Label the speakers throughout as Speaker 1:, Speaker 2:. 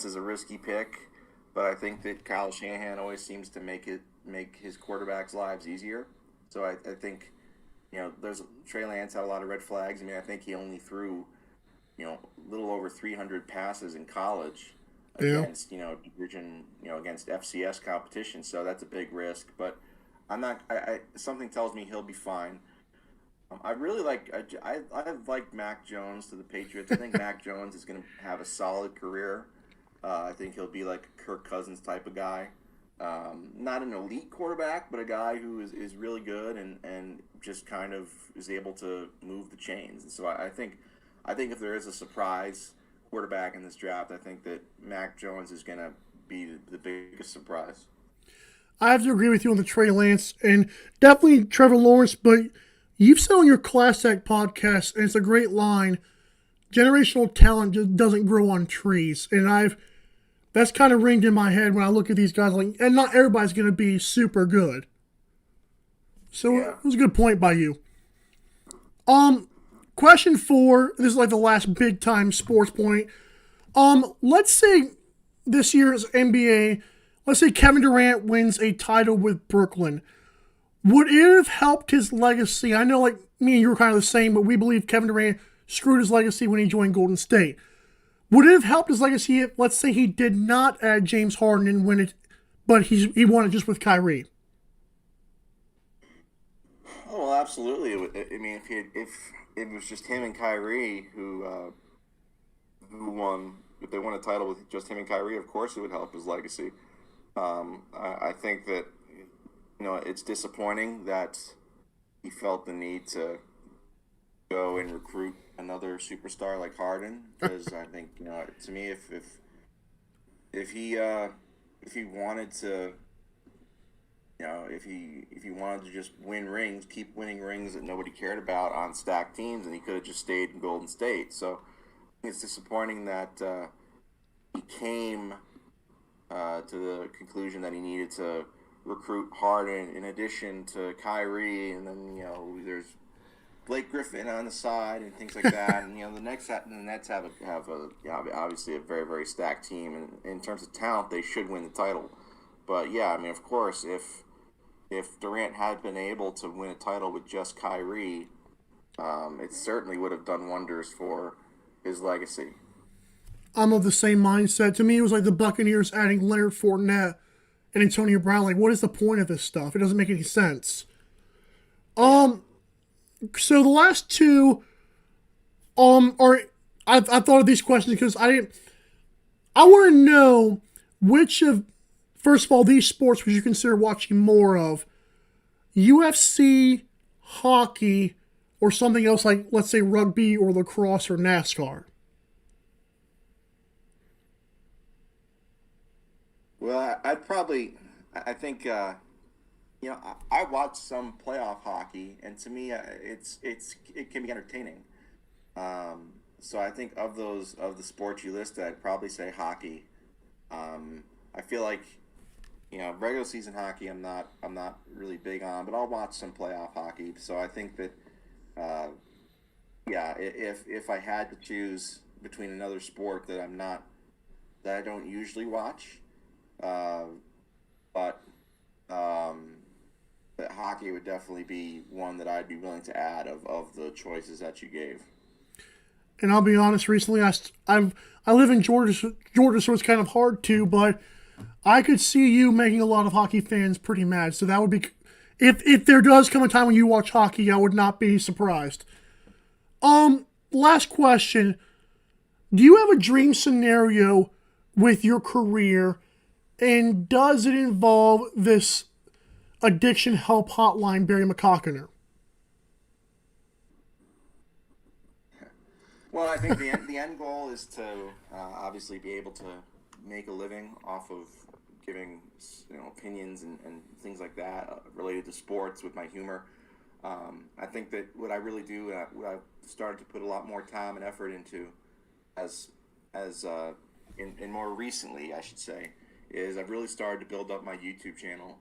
Speaker 1: is a risky pick, but I think that Kyle Shanahan always seems to make his quarterbacks' lives easier. So I think there's Trey Lance had a lot of red flags. I mean, I think he only threw a little over 300 passes in college
Speaker 2: Yeah.
Speaker 1: against division against FCS competition. So that's a big risk. But I'm not. Something tells me he'll be fine. I really I like Mac Jones to the Patriots. I think Mac Jones is going to have a solid career. I think he'll be like a Kirk Cousins type of guy. Not an elite quarterback, but a guy who is really good and just kind of is able to move the chains. And so I think if there is a surprise quarterback in this draft, I think that Mac Jones is going to be the biggest surprise.
Speaker 2: I have to agree with you on the Trey Lance and definitely Trevor Lawrence, but you've said on your Class Act podcast, and it's a great line, generational talent just doesn't grow on trees. And that's kind of ringed in my head when I look at these guys, like, and not everybody's going to be super good. So
Speaker 1: Yeah.
Speaker 2: it was a good point by you. Um, Question four. This is like the last big time sports point. Let's say this year's NBA. Let's say Kevin Durant wins a title with Brooklyn. Would it have helped his legacy? I know, like me and you were kind of the same, but we believe Kevin Durant screwed his legacy when he joined Golden State. Would it have helped his legacy if, let's say, he did not add James Harden and win it, but he won it just with Kyrie?
Speaker 1: Oh, well, absolutely. I mean, if it was just him and Kyrie who won, if they won a title with just him and Kyrie, of course it would help his legacy. I think that it's disappointing that he felt the need to go and recruit another superstar like Harden because I think to me if he if he wanted to if he wanted to just win rings, keep winning rings that nobody cared about on stacked teams, and he could have just stayed in Golden State. So it's disappointing that he came to the conclusion that he needed to recruit Harden in addition to Kyrie, and then there's Blake Griffin on the side and things like that. And the Nets have obviously a very very stacked team, and in terms of talent, they should win the title. But yeah, I mean, of course, if Durant had been able to win a title with just Kyrie, it certainly would have done wonders for his legacy.
Speaker 2: I'm of the same mindset. To me, it was like the Buccaneers adding Leonard Fournette and Antonio Brown. Like, what is the point of this stuff? It doesn't make any sense.
Speaker 1: Yeah.
Speaker 2: Um, so the last two are I thought of these questions because I want to know which of first of all these sports would you consider watching more of, UFC, hockey, or something else like let's say rugby or lacrosse or NASCAR.
Speaker 1: Well, I'd probably, I think, I watch some playoff hockey, and to me, it can be entertaining. So I think of the sports you listed, I'd probably say hockey. I feel like regular season hockey, I'm not really big on, but I'll watch some playoff hockey. So I think that, uh, yeah, if I had to choose between another sport that I don't usually watch, uh, but um, that hockey would definitely be one that I'd be willing to add of the choices that you gave.
Speaker 2: And I'll be honest, recently I live in Georgia, so it's kind of hard to, but I could see you making a lot of hockey fans pretty mad. So that would be if there does come a time when you watch hockey, I would not be surprised. Last question: do you have a dream scenario with your career, and does it involve this addiction help hotline, Barry McCockiner?
Speaker 1: Well, I think the end goal is to obviously be able to make a living off of giving opinions and things like that related to sports with my humor. I think that what I really do, what I've started to put a lot more time and effort into, as as in more recently, I should say, is I've really started to build up my YouTube channel,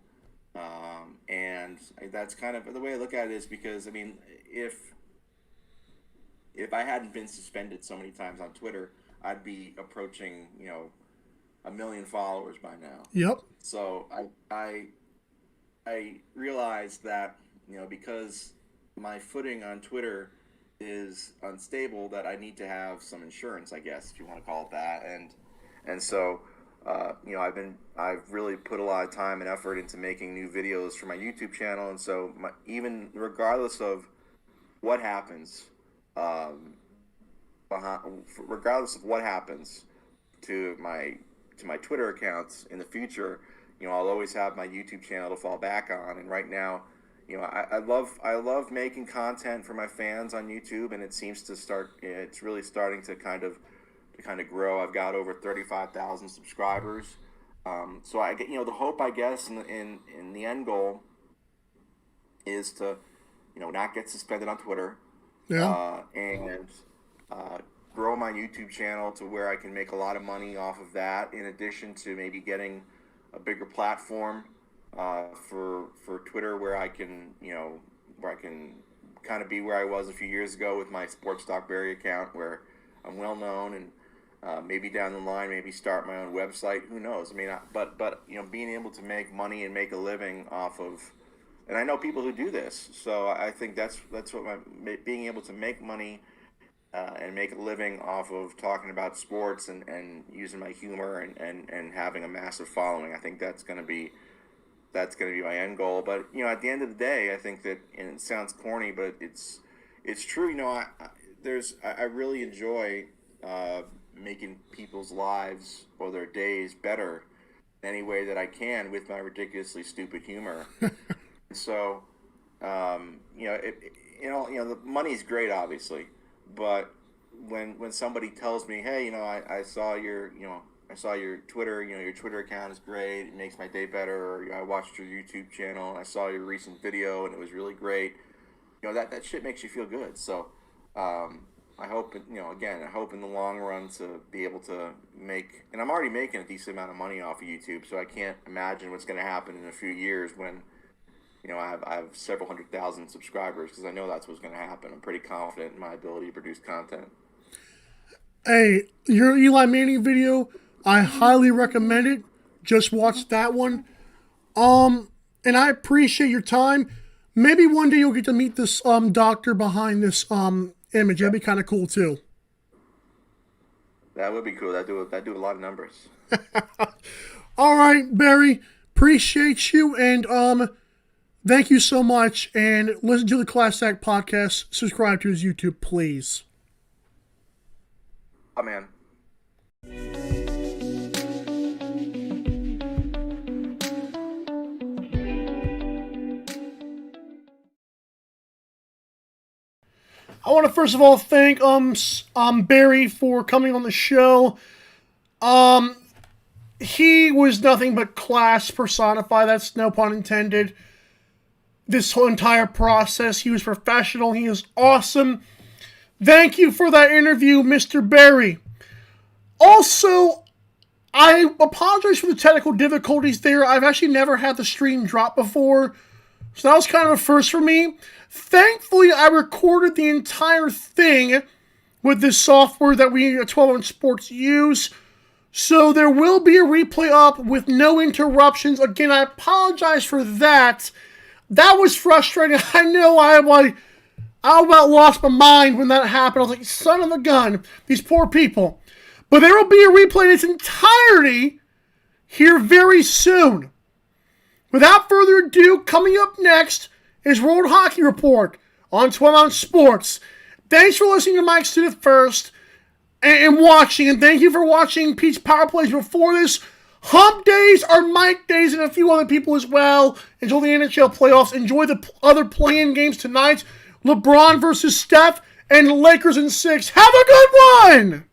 Speaker 1: and that's kind of the way I look at it is because I mean, if I hadn't been suspended so many times on Twitter, I'd be approaching a million followers by now.
Speaker 2: Yep.
Speaker 1: So I realized that, because my footing on Twitter is unstable, that I need to have some insurance, I guess, if you want to call it that. And so I've really put a lot of time and effort into making new videos for my YouTube channel, and so even regardless of what happens, regardless of what happens to my Twitter accounts in the future, I'll always have my YouTube channel to fall back on. And right now, I love making content for my fans on YouTube, and it seems to it's really starting to kind of grow. I've got over 35,000 subscribers. So I get, the hope, I guess, in the end goal is to, not get suspended on Twitter.
Speaker 2: Yeah.
Speaker 1: And grow my YouTube channel to where I can make a lot of money off of that, in addition to maybe getting a bigger platform for Twitter, where I can kind of be where I was a few years ago with my Sports Doc Barry account, where I'm well known, and maybe down the line, maybe start my own website. Who knows? I mean, but being able to make money and make a living off of, and I know people who do this, so I think that's what being able to make money and make a living off of talking about sports and using my humor and having a massive following. I think that's going to be my end goal. But at the end of the day, I think that, and it sounds corny, but it's true. I really enjoy making people's lives or their days better any way that I can with my ridiculously stupid humor. So, the money's great, obviously, but when somebody tells me, hey, I saw your Twitter, your Twitter account is great, it makes my day better, or I watched your YouTube channel and I saw your recent video and it was really great, that shit makes you feel good. So, I hope, I hope in the long run to be able to make, and I'm already making a decent amount of money off of YouTube, so I can't imagine what's going to happen in a few years when, I have several 100,000 subscribers, because I know that's what's going to happen. I'm pretty confident in my ability to produce content.
Speaker 2: Hey, your Eli Manning video, I highly recommend it. Just watch that one. And I appreciate your time. Maybe one day you'll get to meet this doctor behind this image. That'd be kind of cool too.
Speaker 1: That would be cool. That do a lot of numbers.
Speaker 2: All right, Barry. Appreciate you, and thank you so much. And listen to the Class Act podcast. Subscribe to his YouTube, please.
Speaker 1: Oh, man.
Speaker 2: I want to first of all thank Barry for coming on the show. He was nothing but class personified. That's no pun intended. This whole entire process, he was professional. He is awesome. Thank you for that interview, Mr. Barry. Also, I apologize for the technical difficulties there. I've actually never had the stream drop before, so that was kind of a first for me. Thankfully, I recorded the entire thing with this software that we at 12 Sports use, so there will be a replay up with no interruptions. Again, I apologize for that. That was frustrating. I know I about lost my mind when that happened. I was like, son of a gun, these poor people. But there will be a replay in its entirety here very soon. Without further ado, coming up next is World Hockey Report on 12 Sports. Thanks for listening to Mike Student first and watching, and thank you for watching Pete's Power Plays before this. Hump days are Mike days and a few other people as well until the NHL playoffs. Enjoy the other play-in games tonight. LeBron versus Steph and Lakers in 6. Have a good one!